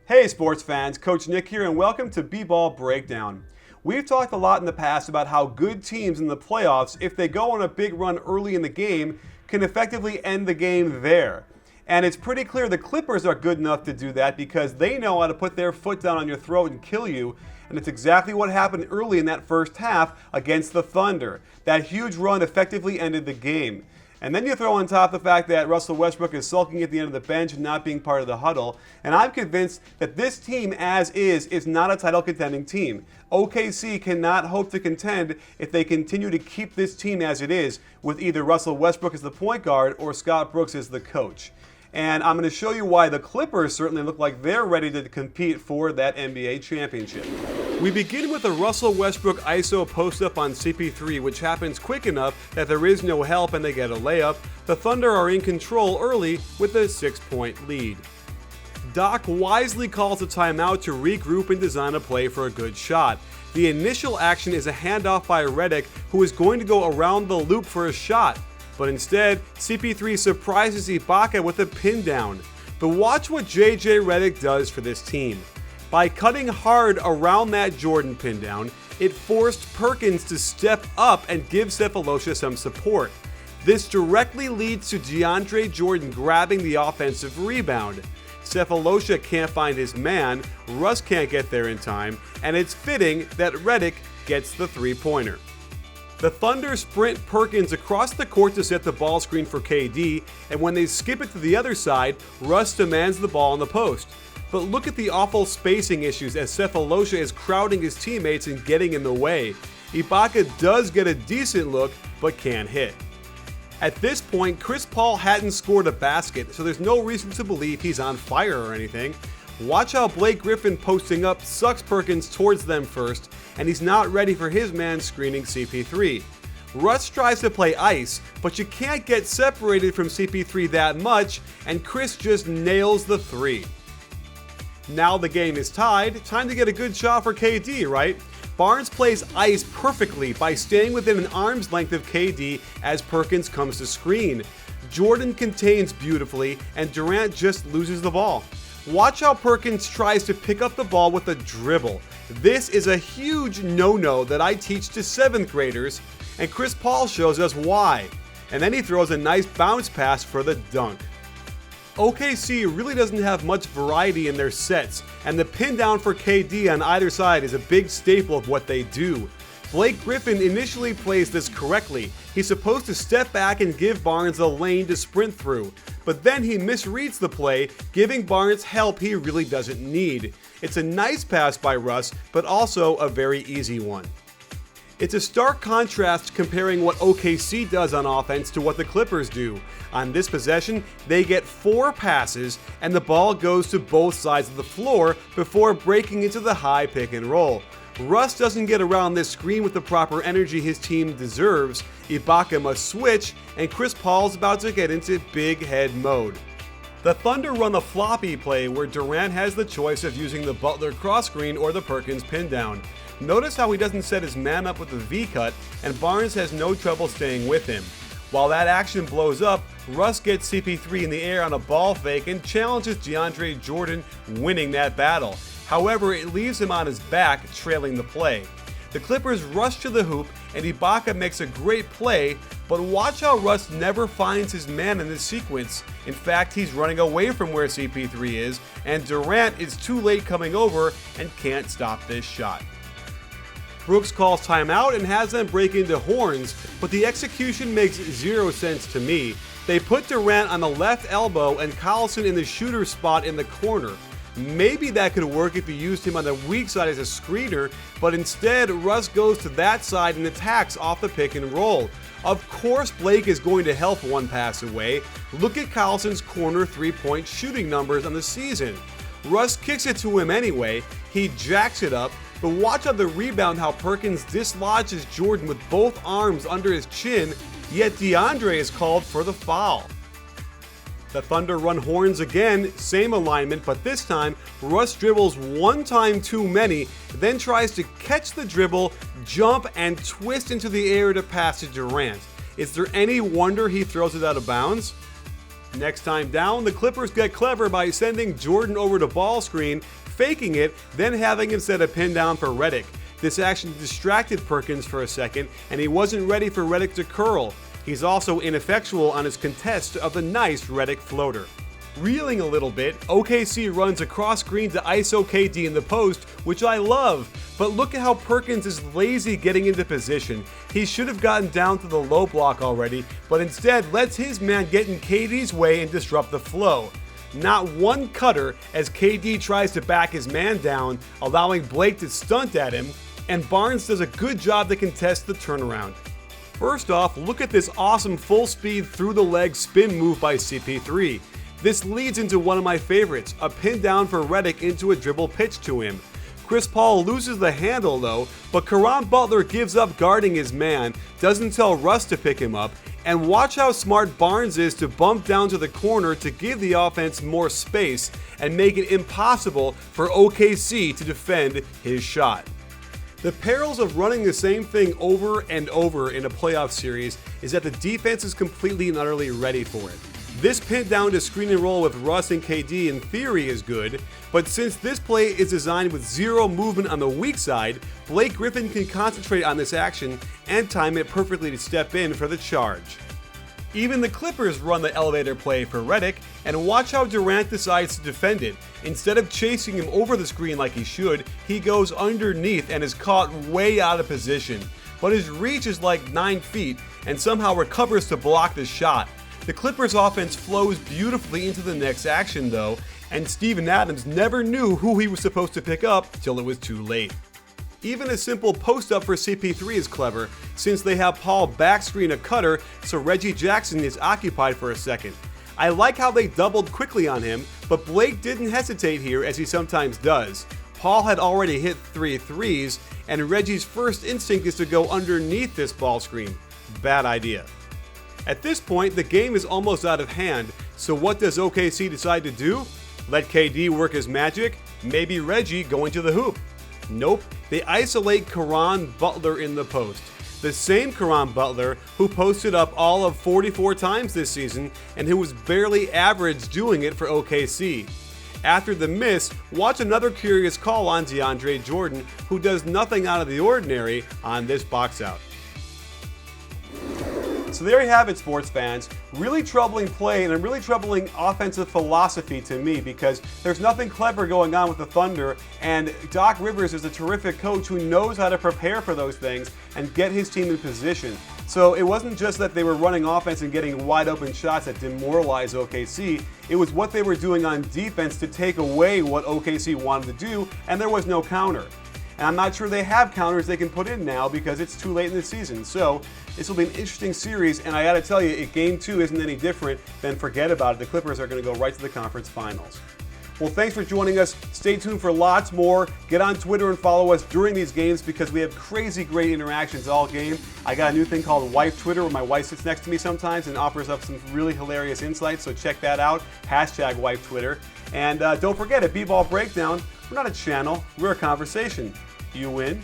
Hey sports fans, Coach Nick here and welcome to B-Ball Breakdown. We've talked a lot in the past about how good teams in the playoffs, if they go on a big run early in the game, can effectively end the game there. And it's pretty clear the Clippers are good enough to do that because they know how to put their foot down on your throat and kill you. And it's exactly what happened early in that first half against the Thunder. That huge run effectively ended the game. And then you throw on top the fact that Russell Westbrook is sulking at the end of the bench and not being part of the huddle. And I'm convinced that this team, as is not a title contending team. OKC cannot hope to contend if they continue to keep this team as it is, with either Russell Westbrook as the point guard or Scott Brooks as the coach. And I'm going to show you why the Clippers certainly look like they're ready to compete for that NBA championship. We begin with a Russell Westbrook ISO post-up on CP3, which happens quick enough that there is no help and they get a layup. The Thunder are in control early with a 6-point lead. Doc wisely calls a timeout to regroup and design a play for a good shot. The initial action is a handoff by Redick, who is going to go around the loop for a shot. But instead, CP3 surprises Ibaka with a pin down. But watch what JJ Redick does for this team. By cutting hard around that Jordan pin down, it forced Perkins to step up and give Sefolosha some support. This directly leads to DeAndre Jordan grabbing the offensive rebound. Sefolosha can't find his man, Russ can't get there in time, and it's fitting that Redick gets the three-pointer. The Thunder sprint Perkins across the court to set the ball screen for KD, and when they skip it to the other side, Russ demands the ball on the post. But look at the awful spacing issues as Sefolosha is crowding his teammates and getting in the way. Ibaka does get a decent look, but can't hit. At this point, Chris Paul hadn't scored a basket, so there's no reason to believe he's on fire or anything. Watch how Blake Griffin posting up sucks Perkins towards them first, and he's not ready for his man screening CP3. Russ tries to play ice, but you can't get separated from CP3 that much, and Chris just nails the three. Now the game is tied, time to get a good shot for KD, right? Barnes plays ice perfectly by staying within an arm's length of KD as Perkins comes to screen. Jordan contains beautifully, and Durant just loses the ball. Watch how Perkins tries to pick up the ball with a dribble. This is a huge no-no that I teach to 7th graders, and Chris Paul shows us why. And then he throws a nice bounce pass for the dunk. OKC really doesn't have much variety in their sets, and the pin down for KD on either side is a big staple of what they do. Blake Griffin initially plays this correctly. He's supposed to step back and give Barnes a lane to sprint through, but then he misreads the play, giving Barnes help he really doesn't need. It's a nice pass by Russ, but also a very easy one. It's a stark contrast comparing what OKC does on offense to what the Clippers do. On this possession, they get 4 passes, and the ball goes to both sides of the floor before breaking into the high pick and roll. Russ doesn't get around this screen with the proper energy his team deserves. Ibaka must switch, and Chris Paul's about to get into big head mode. The Thunder run a floppy play where Durant has the choice of using the Butler cross screen or the Perkins pin down. Notice how he doesn't set his man up with a V-cut, and Barnes has no trouble staying with him. While that action blows up, Russ gets CP3 in the air on a ball fake and challenges DeAndre Jordan, winning that battle. However, it leaves him on his back, trailing the play. The Clippers rush to the hoop, and Ibaka makes a great play, but watch how Russ never finds his man in this sequence. In fact, he's running away from where CP3 is, and Durant is too late coming over and can't stop this shot. Brooks calls timeout and has them break into horns, but the execution makes zero sense to me. They put Durant on the left elbow and Collison in the shooter spot in the corner. Maybe that could work if you used him on the weak side as a screener, but instead Russ goes to that side and attacks off the pick and roll. Of course Blake is going to help one pass away. Look at Collison's corner 3-point shooting numbers on the season. Russ kicks it to him anyway, he jacks it up, but watch on the rebound how Perkins dislodges Jordan with both arms under his chin, yet DeAndre is called for the foul. The Thunder run horns again, same alignment, but this time Russ dribbles one time too many, then tries to catch the dribble, jump, and twist into the air to pass to Durant. Is there any wonder he throws it out of bounds? Next time down, the Clippers get clever by sending Jordan over to ball screen, faking it, then having him set a pin down for Redick. This action distracted Perkins for a second, and he wasn't ready for Redick to curl. He's also ineffectual on his contest of the nice Redick floater. Reeling a little bit, OKC runs across screen to ISO KD in the post, which I love, but look at how Perkins is lazy getting into position. He should have gotten down to the low block already, but instead lets his man get in KD's way and disrupt the flow. Not one cutter as KD tries to back his man down, allowing Blake to stunt at him, and Barnes does a good job to contest the turnaround. First off, look at this awesome full speed through the leg spin move by CP3. This leads into one of my favorites, a pin down for Redick into a dribble pitch to him. Chris Paul loses the handle though, but Caron Butler gives up guarding his man, doesn't tell Russ to pick him up, and watch how smart Barnes is to bump down to the corner to give the offense more space and make it impossible for OKC to defend his shot. The perils of running the same thing over and over in a playoff series is that the defense is completely and utterly ready for it. This pin down to screen and roll with Russ and KD in theory is good, but since this play is designed with zero movement on the weak side, Blake Griffin can concentrate on this action and time it perfectly to step in for the charge. Even the Clippers run the elevator play for Redick, and watch how Durant decides to defend it. Instead of chasing him over the screen like he should, he goes underneath and is caught way out of position. But his reach is like 9 feet and somehow recovers to block the shot. The Clippers offense flows beautifully into the next action though, and Steven Adams never knew who he was supposed to pick up till it was too late. Even a simple post-up for CP3 is clever, since they have Paul backscreen a cutter so Reggie Jackson is occupied for a second. I like how they doubled quickly on him, but Blake didn't hesitate here as he sometimes does. Paul had already hit 3 threes, and Reggie's first instinct is to go underneath this ball screen. Bad idea. At this point, the game is almost out of hand, so what does OKC decide to do? Let KD work his magic? Maybe Reggie going to the hoop? Nope, they isolate Caron Butler in the post. The same Caron Butler who posted up all of 44 times this season and who was barely average doing it for OKC. After the miss, watch another curious call on DeAndre Jordan, who does nothing out of the ordinary on this box out. So there you have it, sports fans. Really troubling play and a really troubling offensive philosophy to me, because there's nothing clever going on with the Thunder, and Doc Rivers is a terrific coach who knows how to prepare for those things and get his team in position. So it wasn't just that they were running offense and getting wide open shots that demoralized OKC. It was what they were doing on defense to take away what OKC wanted to do, and there was no counter. And I'm not sure they have counters they can put in now because it's too late in the season. So this will be an interesting series, and I gotta tell you, if Game 2 isn't any different, then forget about it. The Clippers are gonna go right to the conference finals. Well, thanks for joining us. Stay tuned for lots more. Get on Twitter and follow us during these games because we have crazy great interactions all game. I got a new thing called Wife Twitter where my wife sits next to me sometimes and offers up some really hilarious insights, so check that out. #Wife Twitter. And don't forget, at B-Ball Breakdown, we're not a channel, we're a conversation. You win,